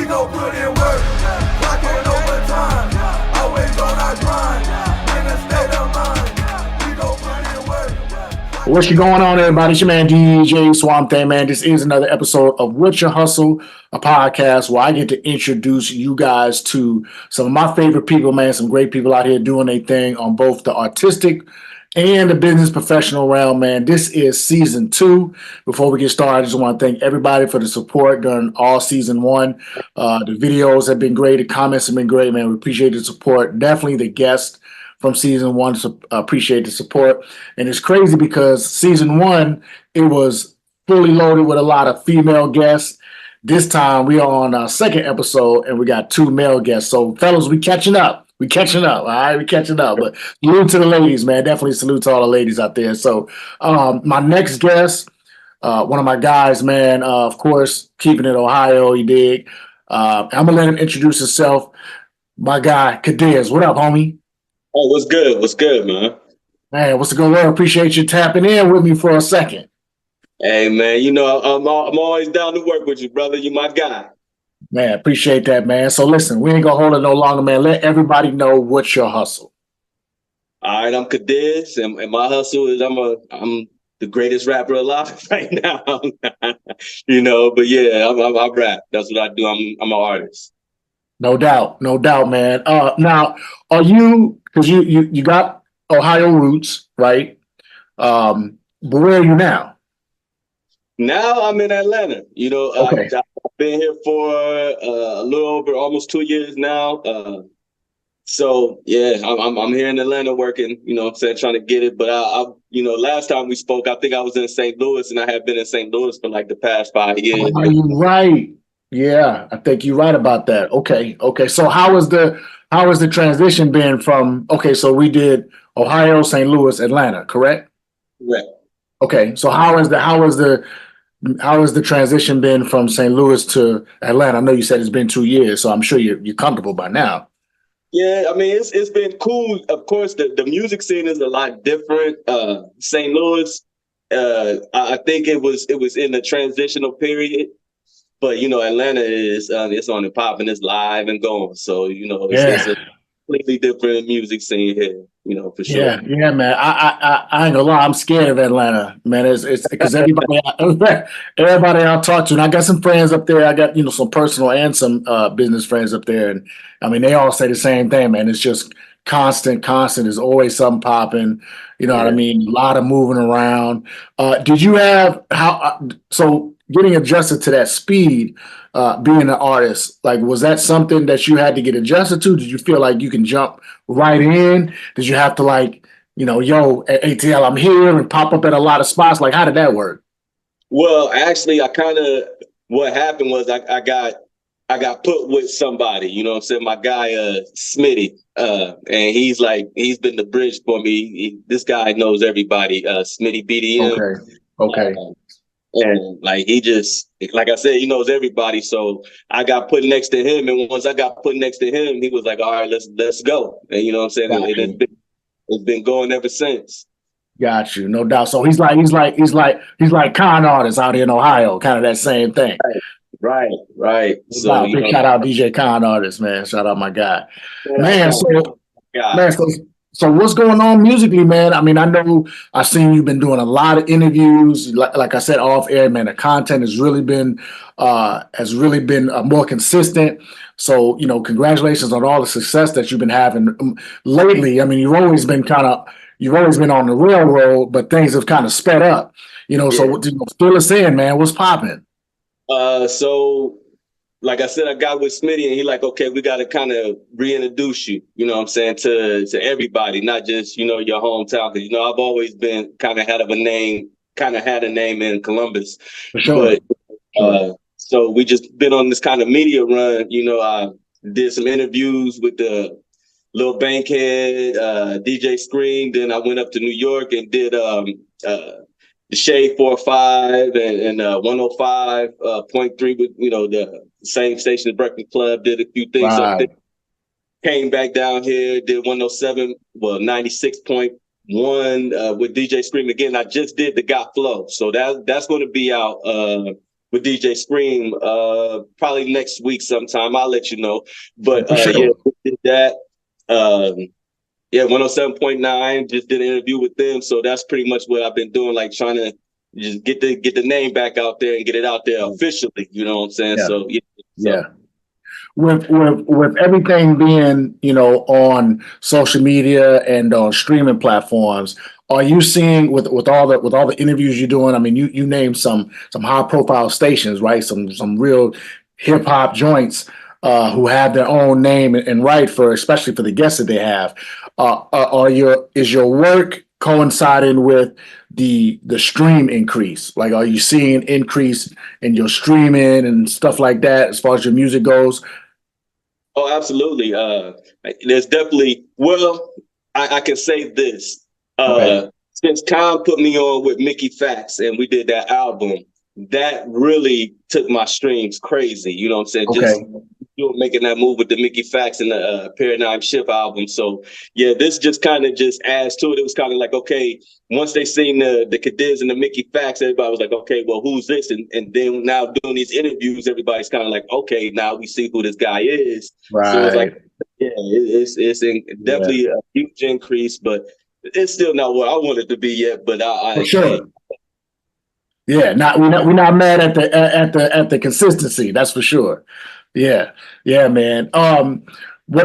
gon' put in work, clocking overtime, always on our grind, in a state of mind. We gon' put in work. What's going on, everybody? It's your man, DJ Swmpthing, man. This is another episode of What's Your Hustle, a podcast where I get to introduce you guys to some of my favorite people, man. Some great people out here doing their thing on both the artistic and the business professional realm, man. This is season 2. Before we get started, I just want to thank everybody for the support during all season 1. The videos have been great. The comments have been great, man. We appreciate the support. Definitely the guests from season 1 appreciate the support. And it's crazy because season 1, it was fully loaded with a lot of female guests. This time we are on our second episode and we got 2 male guests. So fellas, we catching up. All right, we catching up. But salute to the ladies, man. Definitely salute to all the ladies out there. So my next guest, one of my guys, man, of course, keeping it Ohio, you dig. I'm gonna let him introduce himself. My guy, Kadez. What up, homie? Oh, what's good? What's good, man? Man, what's the good word? Appreciate you tapping in with me for a second. Hey, man, you know, I'm always down to work with you, brother. You my guy. Man, appreciate that, man. So listen, we ain't gonna hold it no longer, man. Let everybody know what's your hustle. All right, I'm Kadez, and my hustle is I'm the greatest rapper alive right now. You know, but yeah, I rap. That's what I do. I'm an artist. No doubt, man. Now, are you, because you got Ohio roots, right? But where are you now? Now I'm in Atlanta. You know, Okay. I've been here for a little over almost 2 years now. So yeah, I'm here in Atlanta working. You know, what I'm saying, trying to get it. But I you know, last time we spoke, I think I was in St. Louis, and I have been in St. Louis for like the past 5 years. Are you right? Yeah, I think you're right about that. Okay. So how is the transition been from? Okay, so we did Ohio, St. Louis, Atlanta, correct? Correct. Okay, so how is the transition been from St. Louis to Atlanta? I know you said it's been 2 years, so I'm sure you're comfortable by now. Yeah, I mean, it's been cool. Of course, the music scene is a lot different. St. Louis, I think it was in the transitional period, but you know, Atlanta is it's on and popping, it's live and going. So you know, it's a completely different music scene here. You know, for sure. Yeah, man. I ain't gonna lie, I'm scared of Atlanta, man. It's because everybody I talk to, and I got some friends up there. I got some personal and some business friends up there, and I mean they all say the same thing, man. It's just constant. There's always something popping. You know what I mean? A lot of moving around. Did you have so getting adjusted to that speed? Being an artist, like, was that something that you had to get adjusted to? Did you feel like you can jump right in? Did you have to yo, at ATL, I'm here and pop up at a lot of spots? Like, how did that work? Well, actually, what happened was I got put with somebody, you know what I'm saying? My guy, Smitty, and he's been the bridge for me. This guy knows everybody, Smitty BDM. Okay. And like he just, like I said, he knows everybody. So I got put next to him, and once I got put next to him, he was like, "All right, let's go." And you know what I'm saying? It's been going ever since. Got you, no doubt. So he's like con artist out here in Ohio, kind of that same thing. Right. So big shout out DJ Con artist, man. Shout out my guy, man. So what's going on musically, man? I mean, I know I've seen you've been doing a lot of interviews. Like I said off air, man, the content has really been more consistent. So, congratulations on all the success that you've been having lately. I mean, you've always been on the railroad, but things have kind of sped up. So fill us in, man. What's popping? So like I said, I got with Smitty, and he like, okay, we got to kind of reintroduce you, you know what I'm saying, to everybody, not just, your hometown. Because, I've always been kind of had a name in Columbus. For sure. But so we just been on this kind of media run. I did some interviews with the Lil Bankhead, DJ Scream. Then I went up to New York and did the Shade 4-5 and 105.3 with, the same station, the Breakfast Club, did a few things up there. Came back down here, did 96.1 with DJ Scream again. I just did the Got Flow. So that's going to be out with DJ Scream probably next week sometime. I'll let you know. But For sure. yeah, we did that. Yeah, 107.9 just did an interview with them. So that's pretty much what I've been doing, like trying to just get the name back out there and get it out there officially. You know what I'm saying? Yeah. So yeah. Yeah. With everything being, on social media and on streaming platforms, are you seeing with all the interviews you're doing? I mean, you named some high profile stations, right? Some real hip hop joints who have their own name and right for, especially for the guests that they have. Is your work coinciding with the stream increase? Like, are you seeing increase in your streaming and stuff like that as far as your music goes? Oh, absolutely. There's definitely, well, I can say this. Okay. Since Khan put me on with Mickey Fax and we did that album, that really took my streams crazy. You know what I'm saying? Okay. Just making that move with the Mickey Fax and the Paradigm Shift album. So yeah, this just kind of just adds to it. It was kind of like, okay, once they seen the Cadiz and the Mickey Fax, everybody was like, okay, well, who's this? And then now doing these interviews, everybody's kind of like, okay, now we see who this guy is. Right. So it's like, yeah, definitely a huge increase, but it's still not where I want it to be yet. But For sure. Yeah, we're not mad at the consistency. That's for sure. Yeah, yeah, man.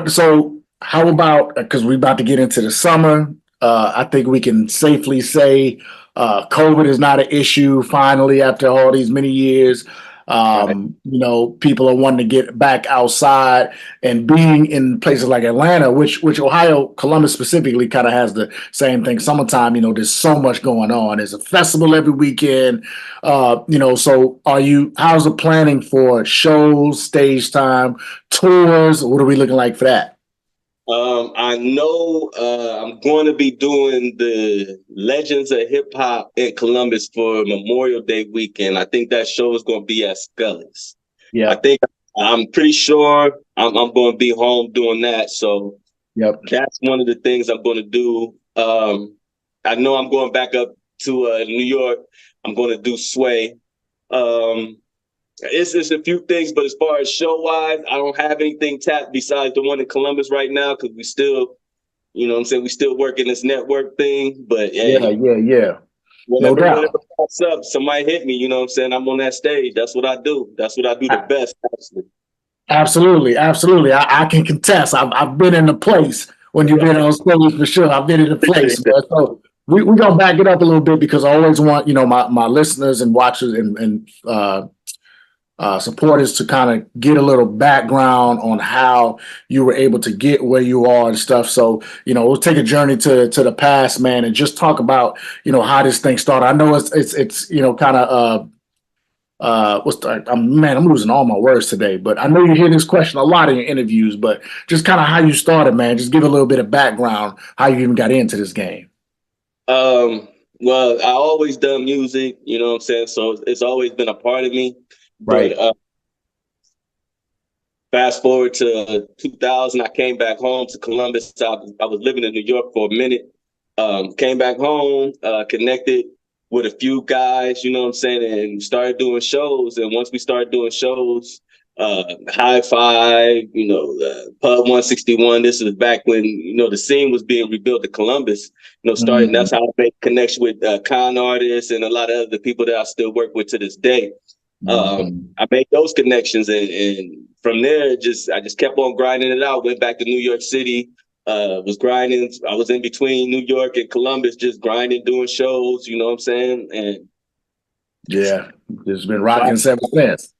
So how about, because we're about to get into the summer? I think we can safely say COVID is not an issue finally after all these many years. People are wanting to get back outside, and being in places like Atlanta, which Ohio, Columbus specifically, kind of has the same thing. Summertime, there's so much going on. There's a festival every weekend. So how's the planning for shows, stage time, tours? What are we looking like for that? I know I'm going to be doing the Legends of Hip Hop in Columbus for Memorial Day weekend. I think that show is going to be at Scully's. Yeah. I'm pretty sure I'm going to be home doing that. So yep, that's one of the things I'm going to do. I know I'm going back up to New York. I'm going to do Sway. It's a few things, but as far as show-wise, I don't have anything tapped besides the one in Columbus right now because we still, you know what I'm saying, we still working this network thing. But yeah. Whenever, No doubt. whenever it pops up, somebody hit me, you know what I'm saying? I'm on that stage. That's what I do. That's what I do the best, actually. Absolutely. I can contest. I've been in the place when you've been on stage for sure. I've been in the place. So we're gonna back it up a little bit because I always want, my listeners and watchers and supporters to kind of get a little background on how you were able to get where you are and stuff. So, we'll take a journey to the past, man, and just talk about, how this thing started. I know it's kind of I'm losing all my words today, but I know you hear this question a lot in your interviews, but just kind of how you started, man. Just give a little bit of background, how you even got into this game. Well, I always done music, you know what I'm saying? So it's always been a part of me. Right. But fast forward to 2000, I came back home to Columbus. I was living in New York for a minute. Came back home, connected with a few guys, you know what I'm saying, and started doing shows. And once we started doing shows, High Five, Pub 161. This was back when, the scene was being rebuilt in Columbus, starting. That's how I made connection with con artists and a lot of other people that I still work with to this day. I made those connections, and from there, I just kept on grinding it out. Went back to New York City, was grinding. I was in between New York and Columbus, just grinding, doing shows. You know what I'm saying? And yeah, just been rocking ever since.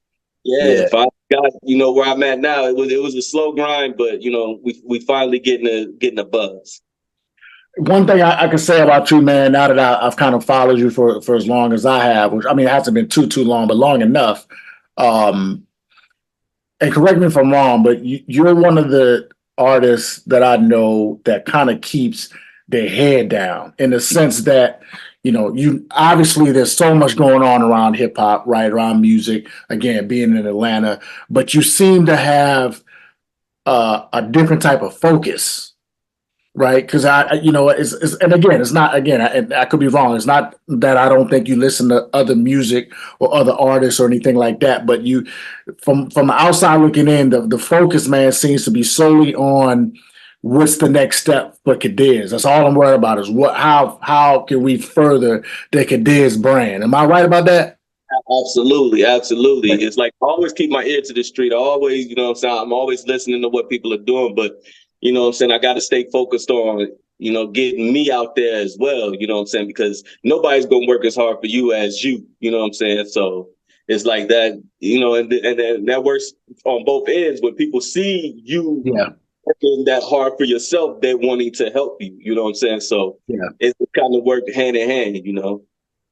Yeah, if I got where I'm at now, it was a slow grind, but we finally getting a buzz. One thing I can say about you, man, now that I've kind of followed you for as long as I have, which, I mean, it hasn't been too long, but long enough. And correct me if I'm wrong, but you're one of the artists that I know that kind of keeps their head down in the sense that, you obviously there's so much going on around hip hop, right, around music, again, being in Atlanta, but you seem to have a different type of focus right? Because and again, it's not, again, I could be wrong. It's not that I don't think you listen to other music or other artists or anything like that, but from the outside looking in, the focus, man, seems to be solely on what's the next step for Cadiz. That's all I'm worried about is how can we further the Cadiz brand? Am I right about that? Absolutely, absolutely. It's like I always keep my ear to the street. I always, you know what I'm saying, I'm always listening to what people are doing, but you know what I'm saying, I got to stay focused on, getting me out there as well, you know what I'm saying, because nobody's going to work as hard for you as you know what I'm saying? So it's like that, and that works on both ends. When people see you working that hard for yourself, they're wanting to help you, you know what I'm saying? So it's kind of work hand in hand.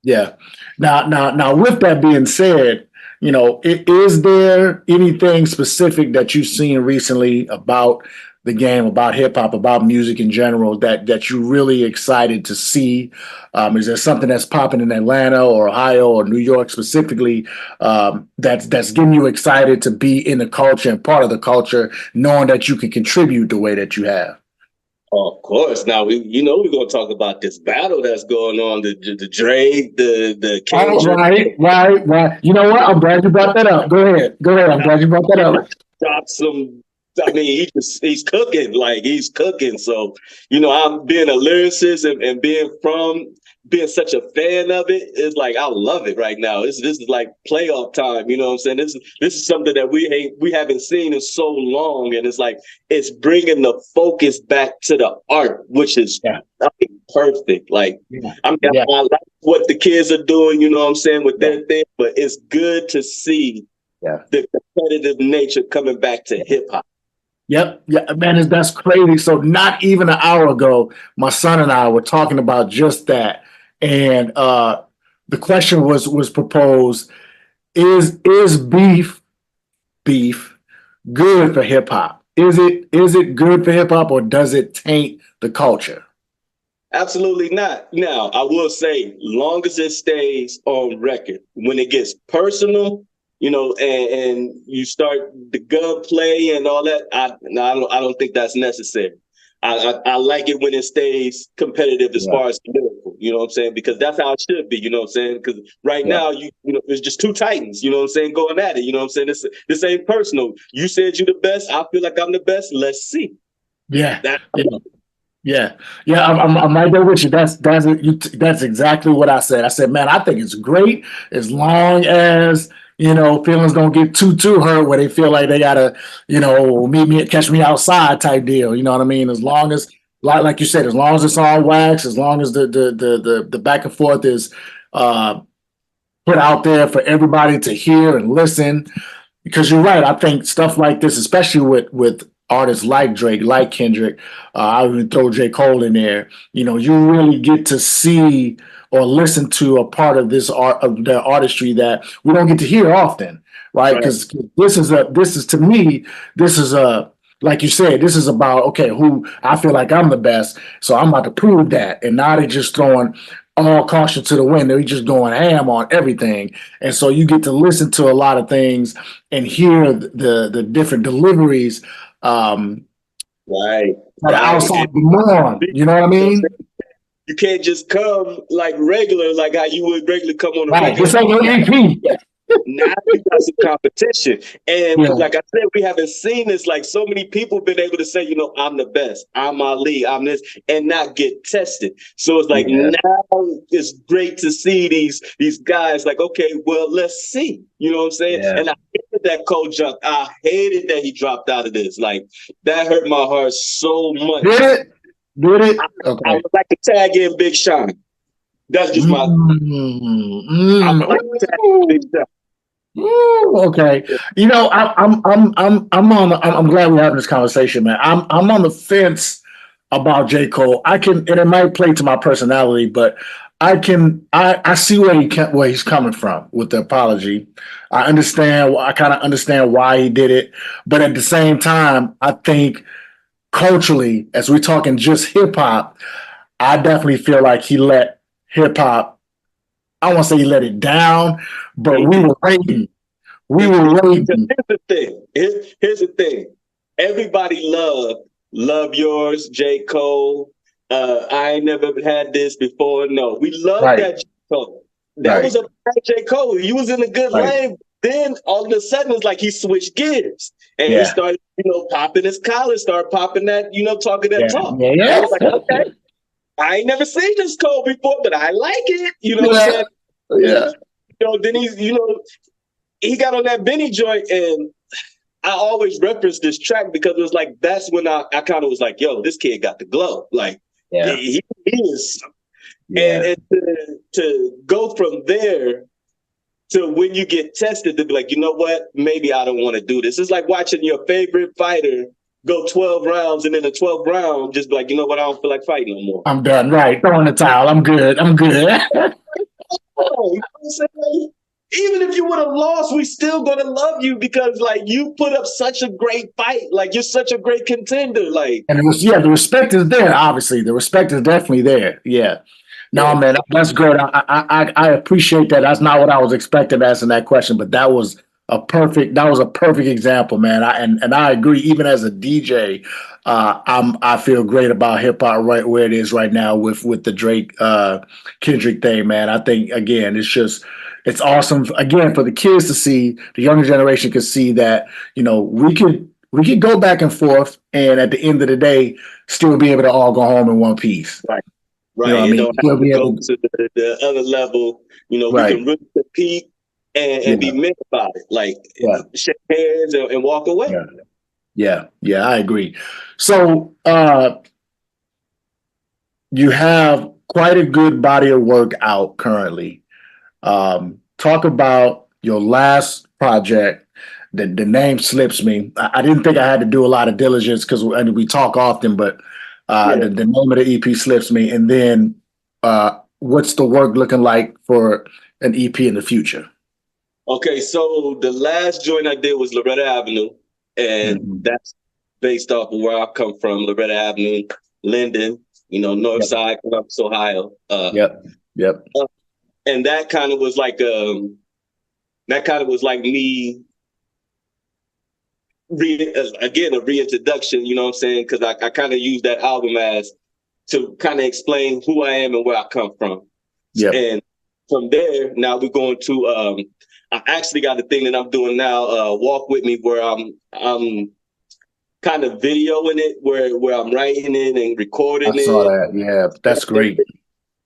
Yeah. Now, with that being said, is there anything specific that you've seen recently about the game, about hip hop, about music in general that you're really excited to see? Is there something that's popping in Atlanta or Ohio or New York specifically that's getting you excited to be in the culture and part of the culture, knowing that you can contribute the way that you have? Of course. Now we're gonna talk about this battle that's going on, the Drake, the Oh, Kendrick. right. You know what? I'm glad you brought that up. Go ahead. I'm glad you brought that up. Drop some. I mean, he's cooking, like he's cooking. So, I'm being a lyricist and being such a fan of it. It's like I love it right now. This is like playoff time. You know what I'm saying? This is something that we haven't seen in so long, and it's like it's bringing the focus back to the art, which is perfect. Like I like what the kids are doing. You know what I'm saying with their thing, but it's good to see the competitive nature coming back to hip hop. Yep. Yeah, man, that's crazy. So not even an hour ago, my son and I were talking about just that. And the question was proposed, is beef good for hip hop? Is it good for hip hop, or does it taint the culture? Absolutely not. Now, I will say, long as it stays on record, when it gets personal, and you start the gunplay and all that, I don't think that's necessary. I like it when it stays competitive as far as lyrical, you know what I'm saying? Because that's how it should be, you know what I'm saying? Because right now, it's just two titans, you know what I'm saying, going at it, you know what I'm saying? This ain't personal. You said you're the best. I feel like I'm the best. Let's see. Yeah. I'm right there with you. That's exactly what I said. I said, man, I think it's great as long as feelings don't get too hurt where they feel like they gotta meet me, catch me outside type deal. You know what I mean? As long as like you said, as long as it's on wax, as long as the back and forth is put out there for everybody to hear and listen. Because you're right, I think stuff like this, especially with artists like Drake, like Kendrick, I would throw J. Cole in there. You really get to see or listen to a part of this art, of their artistry, that we don't get to hear often, right? Because this is to me, this is a, like you said, this is about, okay, who I feel like I'm the best, so I'm about to prove that. And now they're just throwing all caution to the wind. They're just going ham on everything. And so you get to listen to a lot of things and hear the different deliveries that are outside the norm. You know what I mean? You can't just come like regular, like how you would regularly come on a regular. It's like an AP. Now you got some competition. And like I said, we haven't seen this. Like so many people been able to say, I'm the best, I'm Ali, I'm this, and not get tested. So it's like now it's great to see these guys like, okay, well, let's see. You know what I'm saying? Yeah. And I hated that Cole jump. I hated that he dropped out of this. Like that hurt my heart so much. Did it? Okay. I would like to tag in Big Sean. That's just my. I would like to tag in Big Sean. Okay, I'm glad we're having this conversation, man. I'm on the fence about J. Cole. And it might play to my personality, but I see where he's coming from with the apology. I kind of understand why he did it, but at the same time, I think culturally, as we're talking just hip hop, I definitely feel like he let hip hop, I won't say he let it down, but we were waiting. Here's the thing. Here's the thing. Everybody loved Love Yours, J. Cole. I ain't never had this before. No, we love that J. Cole. That was a bad J. Cole. He was in a good lane. Then all of a sudden it's like he switched gears and he started, popping his collar, started popping that, talking that talk. I was like, okay, I ain't never seen this Cole before, but I like it. You know what I'm saying? Yeah. Then he got on that Benny joint, and I always reference this track because it was like, that's when I kind of was like, yo, this kid got the glow. Like, he is. And to go from there to when you get tested to be like, you know what, maybe I don't want to do this. It's like watching your favorite fighter go 12 rounds and in the 12th round, just be like, you know what, I don't feel like fighting no more. I'm done. Right. Throw in the towel. I'm good. I'm good. You know what I'm saying? Even if you would have lost, we still gonna love you because like you put up such a great fight. Like you're such a great contender. Like, and the respect is there. Obviously, the respect is definitely there. Yeah. No, man, that's good. I appreciate that. That's not what I was expecting asking that question, but that was a perfect example, man. I agree. Even as a DJ, I feel great about hip hop right where it is right now with the Drake Kendrick thing, man. I think again, it's awesome again for the kids to see, the younger generation can see that we could go back and forth, and at the end of the day, still be able to all go home in one piece. Right. Right. You don't have to go to the other level. We can really compete and be men about it. Like shake hands and walk away. Yeah, I agree. So you have quite a good body of work out currently. Talk about your last project. The name slips me. I didn't think I had to do a lot of diligence because we talk often, but the name of the EP slips me. And then what's the work looking like for an EP in the future? Okay, so the last joint I did was Loretta Avenue, and that's based off of where I come from, Loretta Avenue, Linden, North Side, Columbus, Ohio. Yep. And that kind of was like me again, a reintroduction, you know what I'm saying? Because I kind of use that album as to kind of explain who I am and where I come from. And from there, now we're going to, I actually got a thing that I'm doing now, Walk With Me, where I'm kind of videoing it, where I'm writing it and recording it. I saw that. Yeah, that's great.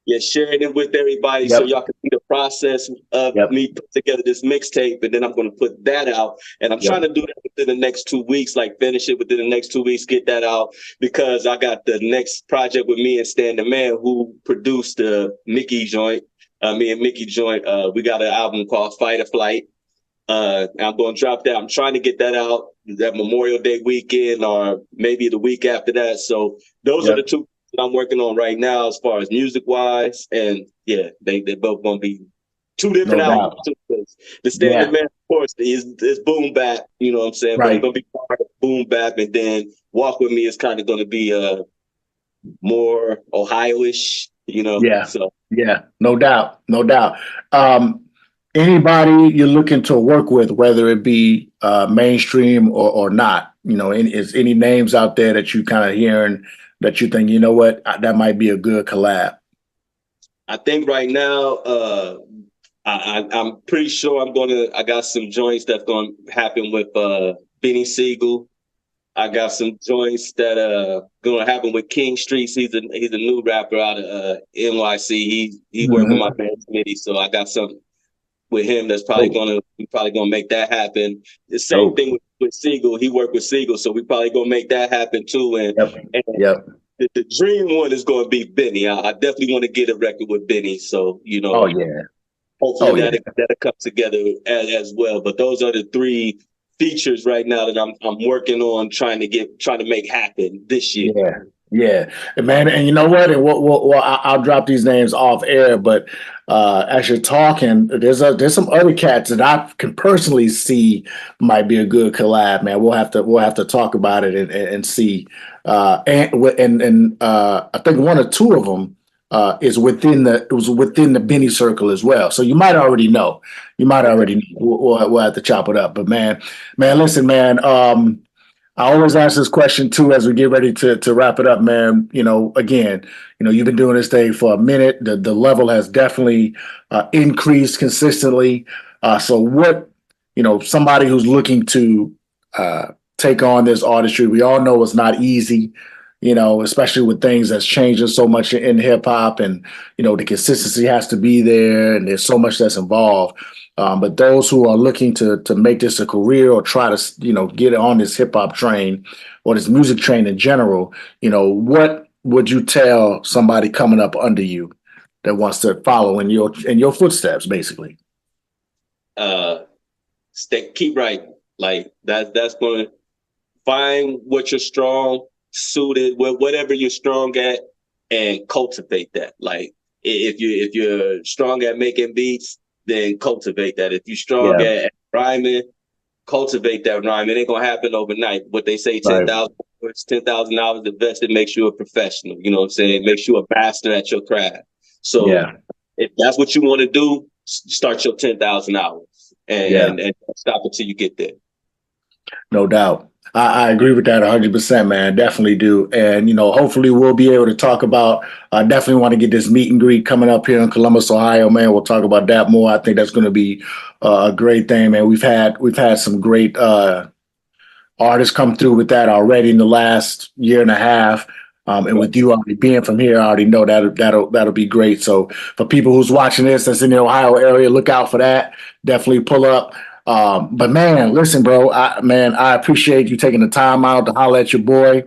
Yeah, sharing it with everybody so y'all can see the process of me putting together this mixtape, and then I'm going to put that out. And I'm trying to do that within the next 2 weeks, like finish it within the next 2 weeks, get that out, because I got the next project with me and Stan the Man, who produced the Mickey joint. Me and Mickey joint. We got an album called Fight or Flight. I'm going to drop that. I'm trying to get that out that Memorial Day weekend or maybe the week after that. So those are the two that I'm working on right now as far as music wise. And yeah, they both going to be two different albums. The Standard Man, of course, is boom bap, you know what I'm saying? But it's going to be part of boom bap. And then Walk With Me is kind of going to be more Ohio-ish, So. Yeah, no doubt. Anybody you're looking to work with, whether it be mainstream or not, is any names out there that you kind of hearing that you think, that might be a good collab? I think right now, I'm pretty sure I got some joints that's going to happen with Benny Siegel. I got some joints that going to happen with King Streets. He's a new rapper out of NYC. He worked with my band committee, so I got some with him that's probably gonna make that happen. The same thing with Siegel. He worked with Siegel, so we probably gonna make that happen too. And the dream one is gonna be Benny. I definitely want to get a record with Benny. So hopefully that'll come together as well. But those are the three features right now that I'm working on trying to make happen this year. Yeah, man, and you know what? And I'll drop these names off air, but as you're talking, there's some other cats that I can personally see might be a good collab, man. We'll have to talk about it and see. And I think one or two of them is within the Benny circle as well. So you might already know. We'll have to chop it up. But man, listen, man. I always ask this question too as we get ready to wrap it up, man. Again, you've been doing this thing for a minute. The level has definitely increased consistently. So what, somebody who's looking to take on this artistry, we all know it's not easy, especially with things that's changing so much in hip hop, and the consistency has to be there, and there's so much that's involved. But those who are looking to make this a career or try to get on this hip hop train or this music train in general, what would you tell somebody coming up under you that wants to follow in your footsteps, basically? Keep writing. Like that's going to find what you're strong, suited, whatever you're strong at, and cultivate that. Like if you're strong at making beats, then cultivate that. If you're strong at rhyming, cultivate that rhyme. It ain't gonna happen overnight. What they say, 10,000 hours invested makes you a professional. You know what I'm saying? It makes you a master at your craft. So if that's what you want to do, start your 10,000 hours and stop until you get there. No doubt. I agree with that 100%, man. Definitely do. And, hopefully we'll be able to talk about, I definitely want to get this meet and greet coming up here in Columbus, Ohio, man. We'll talk about that more. I think that's going to be a great thing, man. We've had some great artists come through with that already in the last year and a half. And with you already being from here, I already know that'll be great. So for people who's watching this that's in the Ohio area, look out for that. Definitely pull up. But man, listen, bro, I appreciate you taking the time out to holler at your boy.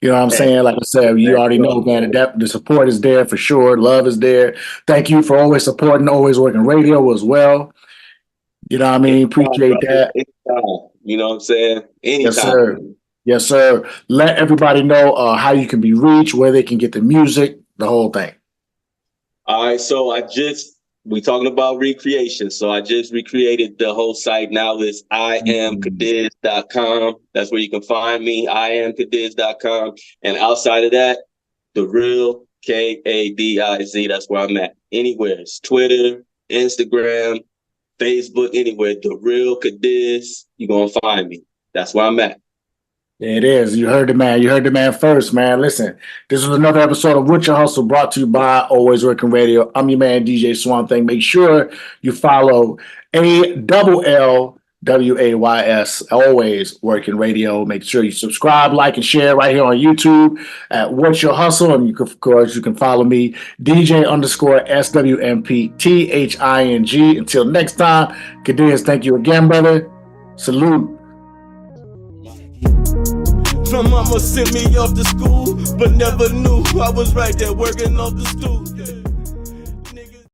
You know what I'm saying? Like I said, you already know, man, that the support is there for sure. Love is there. Thank you for always supporting Always Working Radio as well. You know what I mean? Appreciate that. You know what I'm saying? Anytime. Yes, sir. Yes, sir. Let everybody know how you can be reached, where they can get the music, the whole thing. All right. So we talking about recreation. So I just recreated the whole site. Now it's iamkadiz.com. That's where you can find me, iamkadiz.com. And outside of that, the real KADIZ. That's where I'm at. Anywhere. It's Twitter, Instagram, Facebook, anywhere. The real Kadiz. You're going to find me. That's where I'm at. There it is. You heard the man. You heard the man first, man. Listen, this was another episode of With Your Hustle brought to you by Always Working Radio. I'm your man, DJ Swmpthing. Make sure you follow ALLWAYS, Always Working Radio. Make sure you subscribe, like, and share right here on YouTube at What's Your Hustle. And of course, you can follow me, DJ_SWMPTHING. Until next time, Kadiz, thank you again, brother. Salute. My mama sent me off to school, but never knew I was right there working off the stool.